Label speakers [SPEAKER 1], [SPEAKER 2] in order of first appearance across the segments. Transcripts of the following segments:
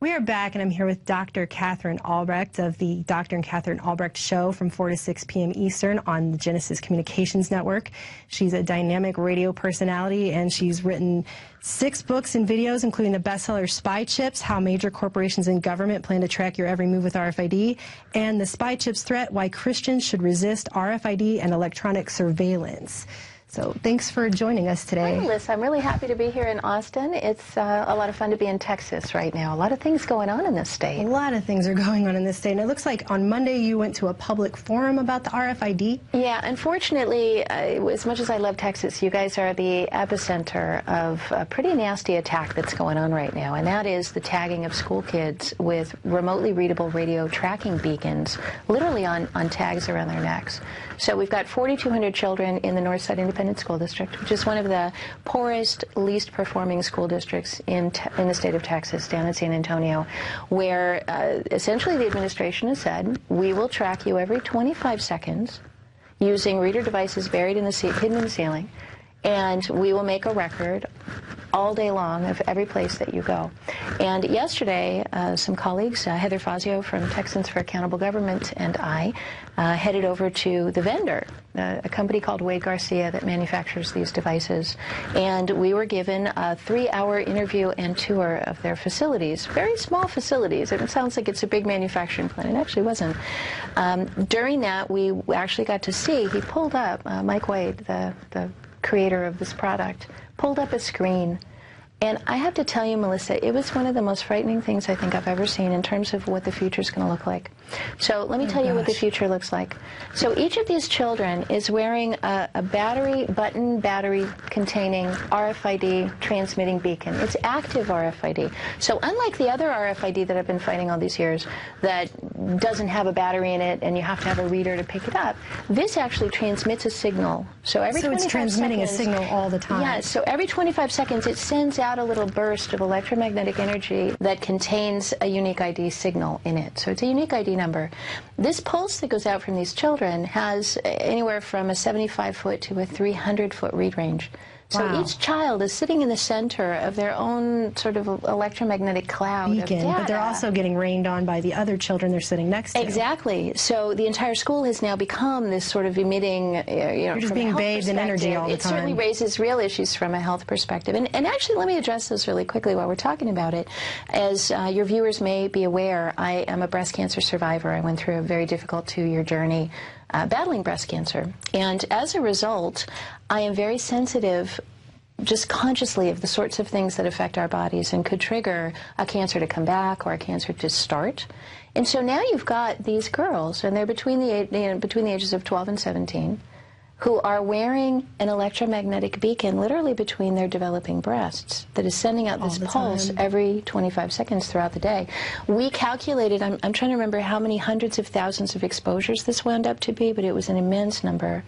[SPEAKER 1] We are back, and I'm here with Dr. Katherine Albrecht of the Dr. and Katherine Albrecht Show from 4 to 6 p.m. Eastern on the Genesis Communications Network. She's a dynamic radio personality, and she's written 6 books and videos, including the bestseller Spy Chips, How Major Corporations and Government Plan to Track Your Every Move with RFID, and The Spy Chips Threat, Why Christians Should Resist RFID and Electronic Surveillance. So thanks for joining us today.
[SPEAKER 2] Hi, Liz. I'm really happy to be here in Austin. It's a lot of fun to be in Texas right now. A lot of things going on in this state.
[SPEAKER 1] A lot of things are going on in this state. And it looks like on Monday you went to a public forum about the RFID.
[SPEAKER 2] Yeah, unfortunately, as much as I love Texas, you guys are the epicenter of a pretty nasty attack that's going on right now, and that is the tagging of school kids with remotely readable radio tracking beacons, literally on tags around their necks. So we've got 4,200 children in the Northside Independent School District, which is one of the poorest, least performing school districts in the state of Texas, down in San Antonio, where essentially the administration has said, we will track you every 25 seconds using reader devices buried in the hidden in the ceiling, and we will make a record all day long of every place that you go. And yesterday, some colleagues, Heather Fazio from Texans for Accountable Government and I, headed over to the vendor, a company called Wade Garcia that manufactures these devices. And we were given a 3-hour interview and tour of their facilities, very small facilities. It sounds like it's a big manufacturing plant. It actually wasn't. During that, we actually got to see, he pulled up, Mike Wade, the creator of this product, pulled up a screen. And I have to tell you, Melissa, it was one of the most frightening things I think I've ever seen in terms of what the future is going to look like. So let me tell you what the future looks like. So each of these children is wearing a battery containing RFID transmitting beacon. It's active RFID. So unlike the other RFID that I've been fighting all these years that doesn't have a battery in it and you have to have a reader to pick it up, this actually transmits a signal. So every 25
[SPEAKER 1] it's transmitting
[SPEAKER 2] seconds,
[SPEAKER 1] a signal all the time.
[SPEAKER 2] Yes, so every 25 seconds it sends out a little burst of electromagnetic energy that contains a unique ID signal in it. So it's a unique ID number. This pulse that goes out from these children has anywhere from a 75-foot to a 300-foot read range. So
[SPEAKER 1] wow.
[SPEAKER 2] Each child is sitting in the center of their own sort of electromagnetic cloud
[SPEAKER 1] beacon,
[SPEAKER 2] of data.
[SPEAKER 1] but they're also getting rained on by the other children they're sitting next to.
[SPEAKER 2] Exactly. So the entire school has now become this sort of emitting,
[SPEAKER 1] You're just being bathed in energy all the time.
[SPEAKER 2] It certainly raises real issues from a health perspective. And actually, let me address this really quickly while we're talking about it. As your viewers may be aware, I am a breast cancer survivor. I went through a very difficult 2-year journey battling breast cancer. And as a result, I am very sensitive just consciously of the sorts of things that affect our bodies and could trigger a cancer to come back or a cancer to start. And so now you've got these girls, and they're between the ages of 12 and 17, who are wearing an electromagnetic beacon literally between their developing breasts that is sending out this pulse every 25 seconds throughout the day. We calculated, I'm trying to remember how many hundreds of thousands of exposures this wound up to be, but it was an immense number.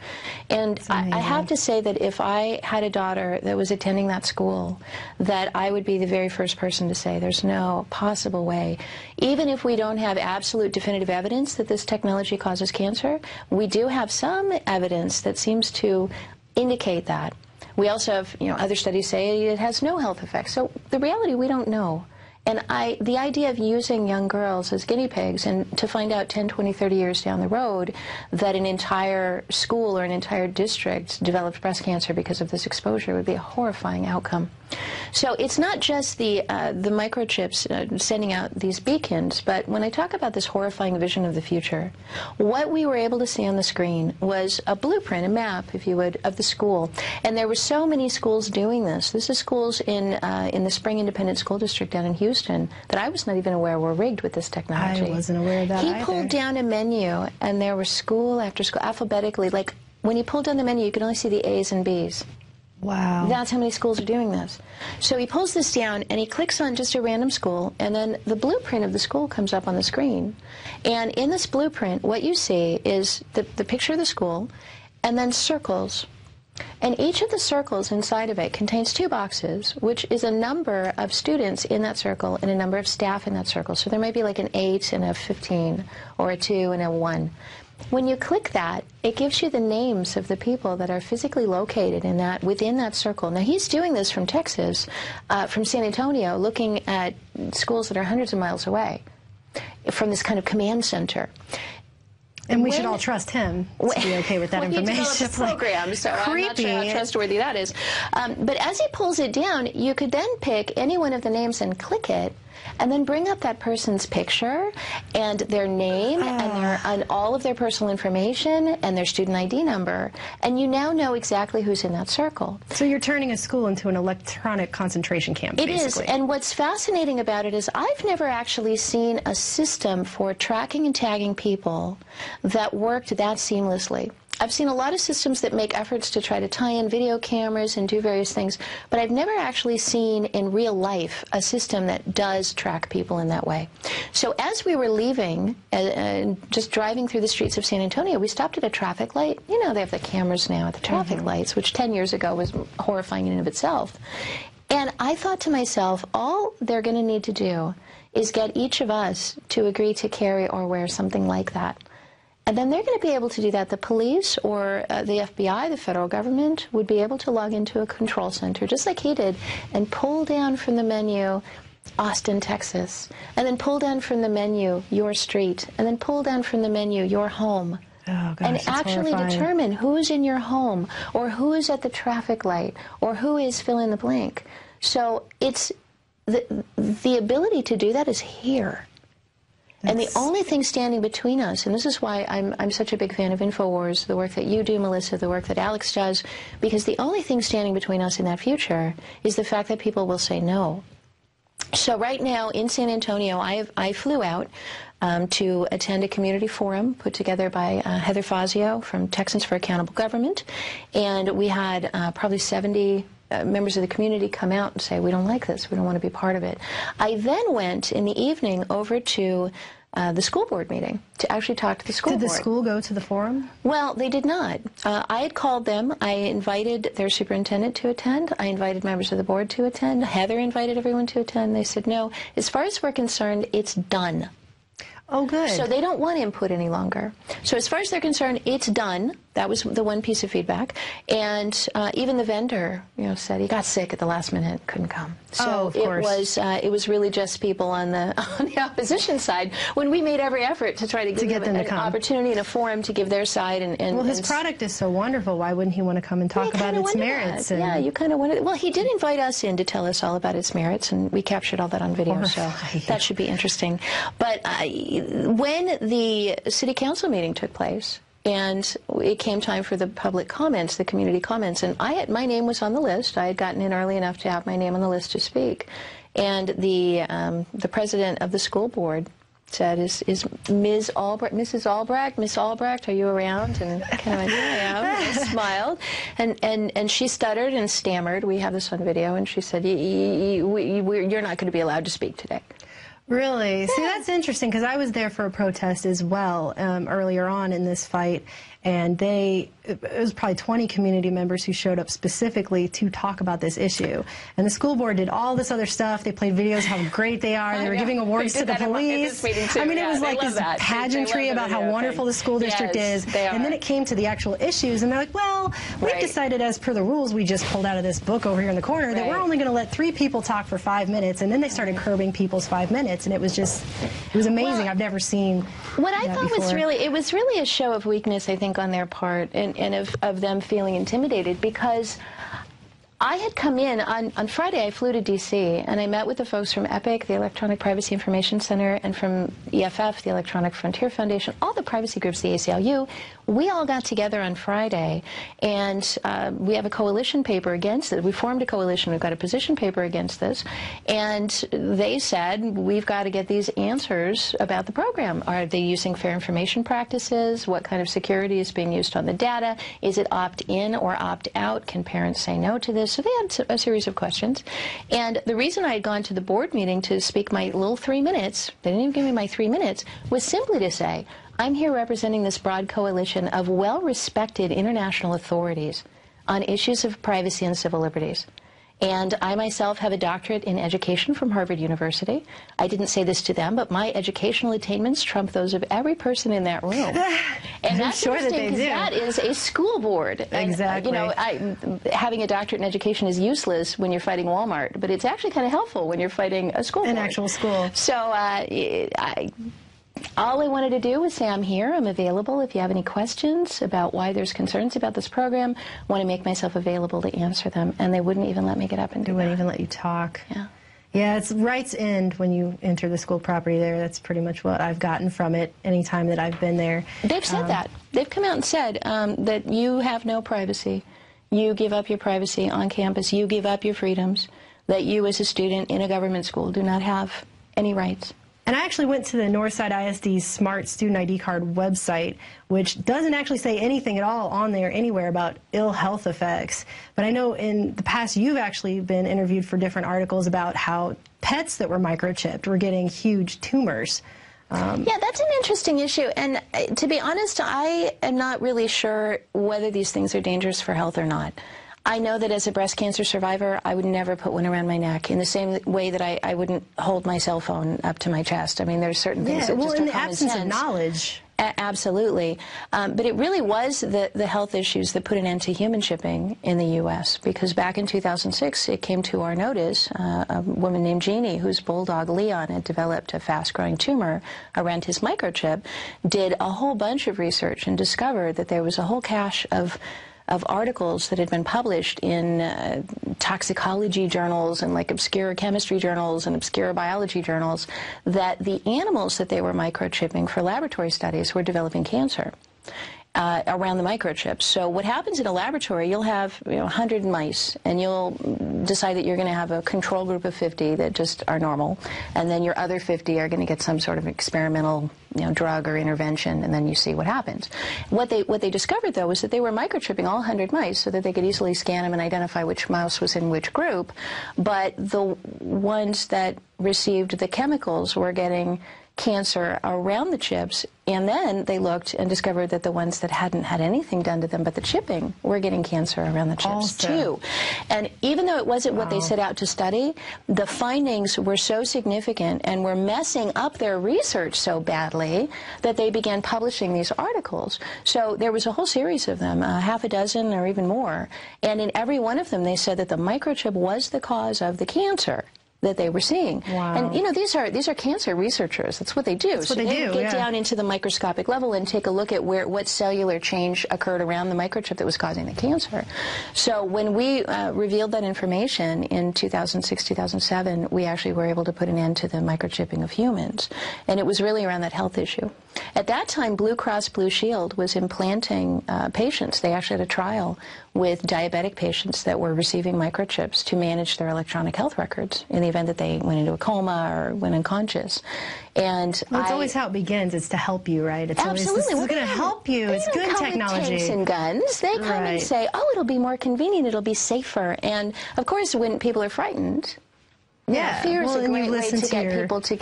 [SPEAKER 2] And I have to say that if I had a daughter that was attending that school, that I would be the very first person to say there's no possible way. Even if we don't have absolute definitive evidence that this technology causes cancer, we do have some evidence that seems to indicate that. We also have, other studies say it has no health effects. So the reality, we don't know. And the idea of using young girls as guinea pigs and to find out 10, 20, 30 years down the road that an entire school or an entire district developed breast cancer because of this exposure would be a horrifying outcome. So it's not just the microchips sending out these beacons, but when I talk about this horrifying vision of the future, what we were able to see on the screen was a blueprint, a map, if you would, of the school. And there were so many schools doing this. This is schools in the Spring Independent School District down in Houston that I was not even aware were rigged with this technology.
[SPEAKER 1] I wasn't aware of that either.
[SPEAKER 2] He pulled down a menu, and there was school after school, alphabetically. Like, when he pulled down the menu, you could only see the A's and B's.
[SPEAKER 1] Wow.
[SPEAKER 2] That's how many schools are doing this. So he pulls this down, and he clicks on just a random school, and then the blueprint of the school comes up on the screen. And in this blueprint, what you see is the picture of the school, and then circles. And each of the circles inside of it contains 2 boxes, which is a number of students in that circle and a number of staff in that circle. So there may be like an 8 and a 15, or a 2 and a 1. When you click that, it gives you the names of the people that are physically located in that, within that circle. Now, he's doing this from Texas, from San Antonio, looking at schools that are hundreds of miles away from this kind of command center.
[SPEAKER 1] And we should all trust him to be okay with that information.
[SPEAKER 2] He developed a program, so I'm not sure how trustworthy that is. But as he pulls it down, you could then pick any one of the names and click it, and then bring up that person's picture and their name and all of their personal information and their student ID number, and you now know exactly who's in that circle.
[SPEAKER 1] So you're turning a school into an electronic concentration camp, basically.
[SPEAKER 2] It is, and what's fascinating about it is I've never actually seen a system for tracking and tagging people that worked that seamlessly. I've seen a lot of systems that make efforts to try to tie in video cameras and do various things, but I've never actually seen in real life a system that does track people in that way. So as we were leaving, just driving through the streets of San Antonio, we stopped at a traffic light. You know, they have the cameras now at the traffic lights, which 10 years ago was horrifying in and of itself. And I thought to myself, all they're going to need to do is get each of us to agree to carry or wear something like that. And then they're going to be able to do that. The police or the FBI, the federal government, would be able to log into a control center, just like he did, and pull down from the menu Austin, Texas, and then pull down from the menu your street, and then pull down from the menu your home.
[SPEAKER 1] Oh, gosh,
[SPEAKER 2] and actually
[SPEAKER 1] horrifying.
[SPEAKER 2] Determine who's in your home, or who is at the traffic light, or who is fill in the blank. So it's the ability to do that is here. And the only thing standing between us, and this is why I'm such a big fan of InfoWars, the work that you do, Melissa, the work that Alex does, because the only thing standing between us in that future is the fact that people will say no. So right now in San Antonio, I flew out to attend a community forum put together by Heather Fazio from Texans for Accountable Government, and we had probably 70 members of the community come out and say, we don't like this, we don't want to be part of it. I then went in the evening over to the school board meeting to actually talk to the school board.
[SPEAKER 1] Did the school go to the forum?
[SPEAKER 2] Well, they did not. I had called them. I invited their superintendent to attend. I invited members of the board to attend. Heather invited everyone to attend. They said, no, as far as we're concerned, it's done.
[SPEAKER 1] Oh, good.
[SPEAKER 2] So they don't want input any longer. So as far as they're concerned, it's done. That was the one piece of feedback. And even the vendor, said he got sick at the last minute, couldn't come. So
[SPEAKER 1] of course.
[SPEAKER 2] It was really just people on the opposition side when we made every effort to try to give them an opportunity and a forum to give their side.
[SPEAKER 1] Well, his product is so wonderful. Why wouldn't he want to come and talk about its merits?
[SPEAKER 2] Yeah, you kind of wanted. Well, he did invite us in to tell us all about its merits, and we captured all that on video. So that should be interesting. But when the city council meeting took place, and it came time for the public comments, the community comments, and my name was on the list. I had gotten in early enough to have my name on the list to speak. And the president of the school board said, "Is Ms. Albrecht, Mrs. Albrecht, Miss Albrecht, are you around?" And kind of went, "Yeah, I am." And I smiled, and she stuttered and stammered. We have this on video, and she said, "You're not going to be allowed to speak today."
[SPEAKER 1] Really? See, that's interesting, because I was there for a protest as well earlier on in this fight, and it was probably 20 community members who showed up specifically to talk about this issue. And the school board did all this other stuff. They played videos how great they are. They were giving awards to the police. I mean, it was like this pageantry about how wonderful the school district is. And then it came to the actual issues, and they're like, well, we've decided, as per the rules we just pulled out of this book over here in the corner, that we're only going to let 3 people talk for 5 minutes. And then they started curbing people's 5 minutes, and it was amazing. Well, I've never seen
[SPEAKER 2] what I thought was really a show of weakness, I think, on their part, and of them feeling intimidated, because I had come in on Friday. I flew to D.C. and I met with the folks from EPIC, the Electronic Privacy Information Center, and from EFF, the Electronic Frontier Foundation, all the privacy groups, the ACLU. We all got together on Friday, and we have a coalition paper against it. We formed a coalition. We've got a position paper against this, and they said, we've got to get these answers about the program. Are they using fair information practices? What kind of security is being used on the data? Is it opt-in or opt-out? Can parents say no to this? So they had a series of questions. And the reason I had gone to the board meeting to speak my little 3 minutes, they didn't even give me my 3 minutes, was simply to say, I'm here representing this broad coalition of well-respected international authorities on issues of privacy and civil liberties. And I myself have a doctorate in education from Harvard University. I didn't say this to them, but my educational attainments trump those of every person in that room. And that's
[SPEAKER 1] sure
[SPEAKER 2] interesting because that is a school board.
[SPEAKER 1] Exactly.
[SPEAKER 2] And, you know, having a doctorate in education is useless when you're fighting Walmart, but it's actually kind of helpful when you're fighting a school board.
[SPEAKER 1] An actual school.
[SPEAKER 2] So all I wanted to do was say I'm here, I'm available. If you have any questions about why there's concerns about this program, I want to make myself available to answer them. And they wouldn't even let me get up and do
[SPEAKER 1] They
[SPEAKER 2] that.
[SPEAKER 1] wouldn't even let you talk.
[SPEAKER 2] Yeah.
[SPEAKER 1] Yeah, it's rights end when you enter the school property there. That's pretty much what I've gotten from it any time that I've been there.
[SPEAKER 2] They've said that. They've come out and said that you have no privacy. You give up your privacy on campus. You give up your freedoms. That you as a student in a government school do not have any rights.
[SPEAKER 1] And I actually went to the Northside ISD Smart Student ID Card website, which doesn't actually say anything at all on there anywhere about ill health effects. But I know in the past you've actually been interviewed for different articles about how pets that were microchipped were getting huge tumors.
[SPEAKER 2] Yeah, that's an interesting issue. And to be honest, I am not really sure whether these things are dangerous for health or not. I know that as a breast cancer survivor, I would never put one around my neck in the same way that I wouldn't hold my cell phone up to my chest. I mean, there's certain things that just are common sense.
[SPEAKER 1] Well, in the absence of knowledge.
[SPEAKER 2] Absolutely. But it really was the health issues that put an end to human shipping in the U.S. because back in 2006, it came to our notice, a woman named Jeannie, whose bulldog Leon had developed a fast-growing tumor around his microchip, did a whole bunch of research and discovered that there was a whole cache of articles that had been published in toxicology journals and like obscure chemistry journals and obscure biology journals that the animals that they were microchipping for laboratory studies were developing cancer around the microchips. So what happens in a laboratory, you'll have 100 mice, and you'll decide that you're going to have a control group of 50 that just are normal, and then your other 50 are going to get some sort of experimental drug or intervention, and then you see what happens. What they discovered, though, was that they were microchipping all 100 mice so that they could easily scan them and identify which mouse was in which group, but the ones that received the chemicals were getting cancer around the chips, and then they looked and discovered that the ones that hadn't had anything done to them but the chipping were getting cancer around the chips too. And even though it wasn't what they set out to study, the findings were so significant and were messing up their research so badly that they began publishing these articles. So there was a whole series of them, half a dozen or even more, and in every one of them they said that the microchip was the cause of the cancer that they were seeing.
[SPEAKER 1] Wow.
[SPEAKER 2] And these are cancer researchers. That's what they do.
[SPEAKER 1] That's what they do,
[SPEAKER 2] get down into the microscopic level and take a look at what cellular change occurred around the microchip that was causing the cancer. So when we revealed that information in 2006, 2007, we actually were able to put an end to the microchipping of humans. And it was really around that health issue. At that time, Blue Cross Blue Shield was implanting patients. They actually had a trial with diabetic patients that were receiving microchips to manage their electronic health records in the event that they went into a coma or went unconscious. And
[SPEAKER 1] it's always how it begins. It's to help you, right? It's
[SPEAKER 2] absolutely.
[SPEAKER 1] Always, this is going to help you. It's good technology.
[SPEAKER 2] With tanks and guns. They come and say, "Oh, it'll be more convenient. It'll be safer." And of course, when people are frightened, fear is a great way to get people to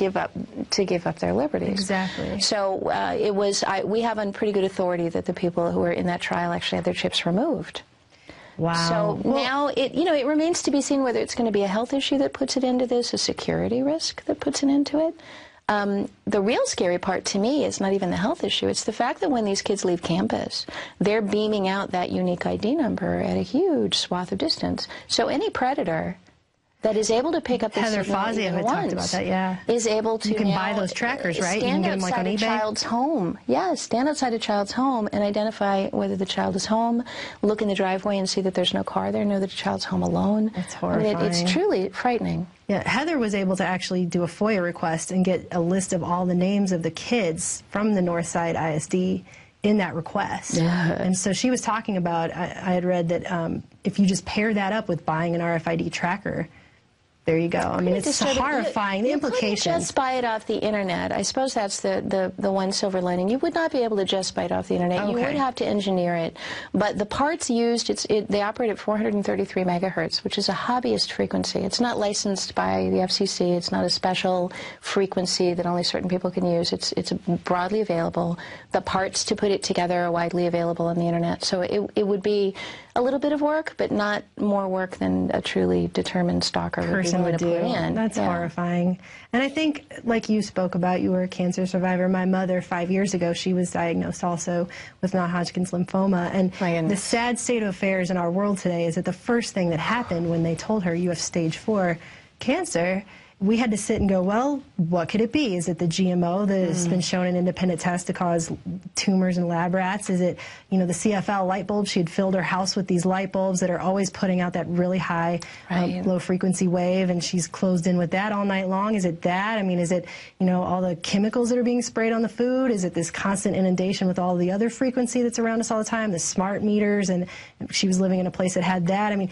[SPEAKER 2] give up their liberties.
[SPEAKER 1] Exactly.
[SPEAKER 2] So it was. We have on pretty good authority that the people who were in that trial actually had their chips removed.
[SPEAKER 1] Wow.
[SPEAKER 2] So now it remains to be seen whether it's going to be a health issue that puts it into this, a security risk that puts it into it. The real scary part to me is not even the health issue. It's the fact that when these kids leave campus, they're beaming out that unique ID number at a huge swath of distance. So any predator that is able to pick up the
[SPEAKER 1] Heather Fazio had talked about that,
[SPEAKER 2] is able to
[SPEAKER 1] you can buy those trackers, right? You can get them like on eBay.
[SPEAKER 2] Stand outside a child's home. Yes, stand outside a child's home and identify whether the child is home, look in the driveway and see that there's no car there, know that the child's home alone.
[SPEAKER 1] That's horrifying.
[SPEAKER 2] I mean, it's truly frightening.
[SPEAKER 1] Yeah, Heather was able to actually do a FOIA request and get a list of all the names of the kids from the Northside ISD in that request.
[SPEAKER 2] Yeah.
[SPEAKER 1] And so she was talking about, I had read that if you just pair that up with buying an RFID tracker, there you go. I mean, it's horrifying, the implications.
[SPEAKER 2] You couldn't just buy it off the internet. I suppose that's the one silver lining. You would not be able to just buy it off the internet. Okay. You would have to engineer it. But the parts used, they operate at 433 megahertz, which is a hobbyist frequency. It's not licensed by the FCC. It's not a special frequency that only certain people can use. It's broadly available. The parts to put it together are widely available on the internet. So it would be a little bit of work, but not more work than a truly determined stalker
[SPEAKER 1] person would do.
[SPEAKER 2] Put in.
[SPEAKER 1] That's horrifying. And I think, like you spoke about, you were a cancer survivor. My mother, 5 years ago, she was diagnosed also with non-Hodgkin's lymphoma. And the sad state of affairs in our world today is that the first thing that happened when they told her you have stage 4 cancer, we had to sit and go, well, what could it be? Is it the GMO that has been shown in independent tests to cause tumors in lab rats? Is it, you know, the CFL light bulb? She had filled her house with these light bulbs that are always putting out that really high low frequency wave, and she's closed in with that all night long. Is it that? I mean, is it, you know, all the chemicals that are being sprayed on the food? Is it this constant inundation with all the other frequency that's around us all the time, the smart meters? And she was living in a place that had that. I mean,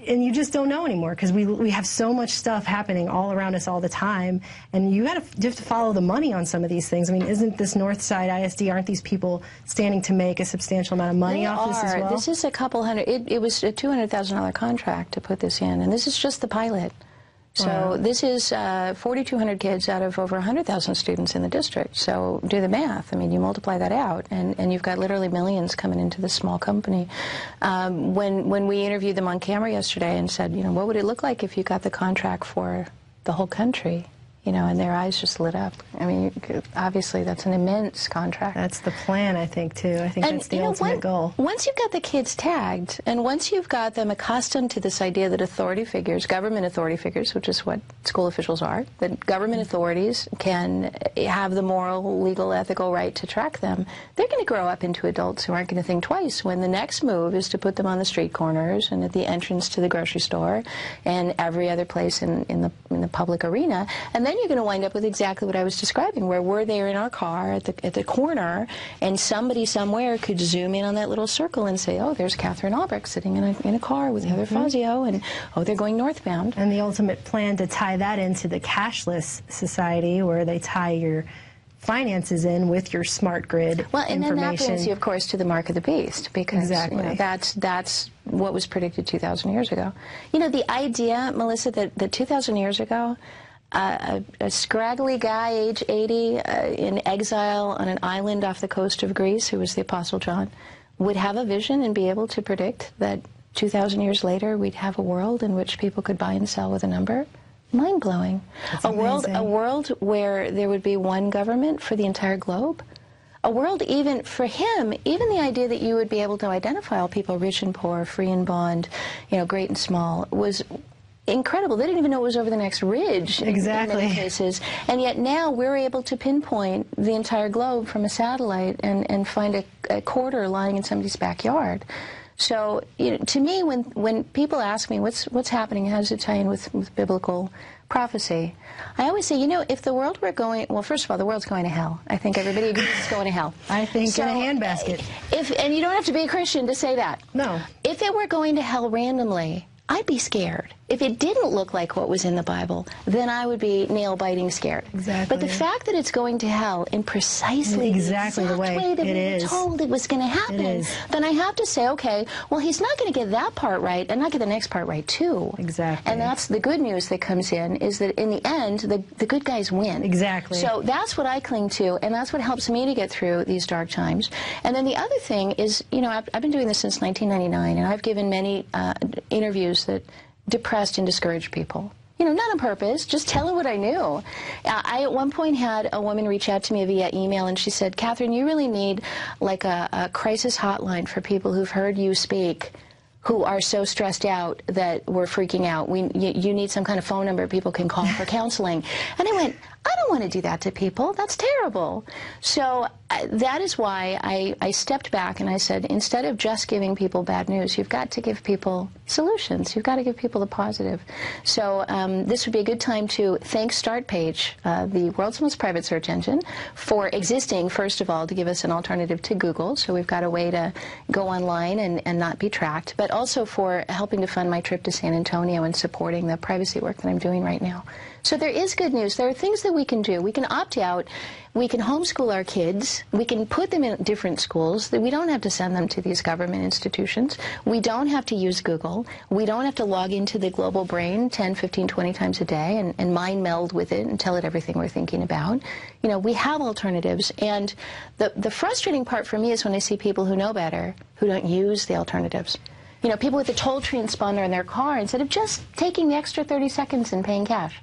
[SPEAKER 1] and you just don't know anymore because we have so much stuff happening all around us all the time, and you have to follow the money on some of these things. I mean, isn't this Northside ISD, aren't these people standing to make a substantial amount of money off this as well?
[SPEAKER 2] This is a couple hundred, it was a $200,000 contract to put this in, and this is just the pilot. So this is 4,200 kids out of over 100,000 students in the district. So do the math. I mean, you multiply that out, and you've got literally millions coming into this small company. When we interviewed them on camera yesterday and said, you know, what would it look like if you got the contract for the whole country? You know, and their eyes just lit up. I mean, obviously, that's an immense contract.
[SPEAKER 1] That's the plan, I think, too. I think that's the ultimate goal.
[SPEAKER 2] Once you've got the kids tagged, and once you've got them accustomed to this idea that authority figures, government authority figures, which is what school officials are, that government authorities can have the moral, legal, ethical right to track them, they're going to grow up into adults who aren't going to think twice when the next move is to put them on the street corners and at the entrance to the grocery store and every other place in the public arena. And then you're going to wind up with exactly what I was describing, where we're there in our car at the corner, and somebody somewhere could zoom in on that little circle and say, oh, there's Katherine Albrecht sitting in a car with Heather Fazio, and oh, they're going northbound.
[SPEAKER 1] And the ultimate plan to tie that into the cashless society, where they tie your finances in with your smart grid
[SPEAKER 2] well, and
[SPEAKER 1] information.
[SPEAKER 2] then that brings you, of course, to the mark of the beast, because you know, that's what was predicted 2,000 years ago. You know, the idea, Melissa, that 2,000 years ago, a scraggly guy, age 80, in exile on an island off the coast of Greece, who was the Apostle John, would have a vision and be able to predict that 2,000 years later we'd have a world in which people could buy and sell with a number. Mind-blowing. A world where there would be one government for the entire globe. A world, even for him, even the idea that you would be able to identify all people, rich and poor, free and bond, you know, great and small, was incredible. They didn't even know it was over the next ridge in many cases. And yet now we're able to pinpoint the entire globe from a satellite and find a quarter lying in somebody's backyard. So, you know, to me, when people ask me what's happening, how does it tie in with biblical prophecy, I always say, you know, if the world were going, well, first of all, the world's going to hell. I think everybody agrees it's going to hell.
[SPEAKER 1] I think so, in a handbasket.
[SPEAKER 2] And you don't have to be a Christian to say that.
[SPEAKER 1] No.
[SPEAKER 2] If it were going to hell randomly, I'd be scared. If it didn't look like what was in the Bible, then I would be nail-biting scared.
[SPEAKER 1] Exactly.
[SPEAKER 2] But the fact that it's going to hell in precisely the way that we were told it was going to happen, then I have to say, okay, well, he's not going to get that part right and not get the next part right, too.
[SPEAKER 1] Exactly.
[SPEAKER 2] And that's the good news that comes in, is that in the end, the good guys win.
[SPEAKER 1] Exactly.
[SPEAKER 2] So that's what I cling to, and that's what helps me to get through these dark times. And then the other thing is, you know, I've been doing this since 1999, and I've given many interviews that depressed and discouraged people. You know, not on purpose, just telling what I knew. I at one point had a woman reach out to me via email, and she said, Katherine, you really need like a crisis hotline for people who've heard you speak, who are so stressed out that we're freaking out. You need some kind of phone number people can call for counseling. And I went, I don't want to do that to people. That's terrible. So that is why I stepped back and I said, instead of just giving people bad news, you've got to give people solutions. You've got to give people the positive. So this would be a good time to thank StartPage, the world's most private search engine, for existing, first of all, to give us an alternative to Google. So we've got a way to go online and not be tracked, but also for helping to fund my trip to San Antonio and supporting the privacy work that I'm doing right now. So there is good news. There are things that we can do. We can opt out. We can homeschool our kids. We can put them in different schools. We don't have to send them to these government institutions. We don't have to use Google. We don't have to log into the global brain 10, 15, 20 times a day and mind meld with it and tell it everything we're thinking about. You know, we have alternatives. And the frustrating part for me is when I see people who know better who don't use the alternatives. You know, people with a toll transponder in their car, instead of just taking the extra 30 seconds and paying cash.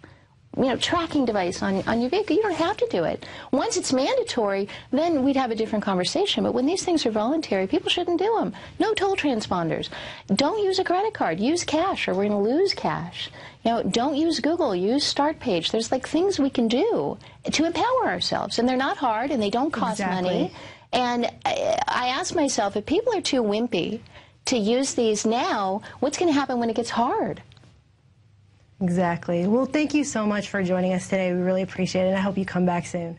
[SPEAKER 2] You know, tracking device on your vehicle, you don't have to do it. Once it's mandatory, then we'd have a different conversation. But when these things are voluntary, people shouldn't do them. No toll transponders. Don't use a credit card. Use cash, or we're going to lose cash. You know, don't use Google. Use Start Page. There's like things we can do to empower ourselves, and they're not hard, and they don't cost money. And I ask myself, if people are too wimpy to use these now, what's going to happen when it gets hard?
[SPEAKER 1] Exactly. Well, thank you so much for joining us today. We really appreciate it, and I hope you come back soon.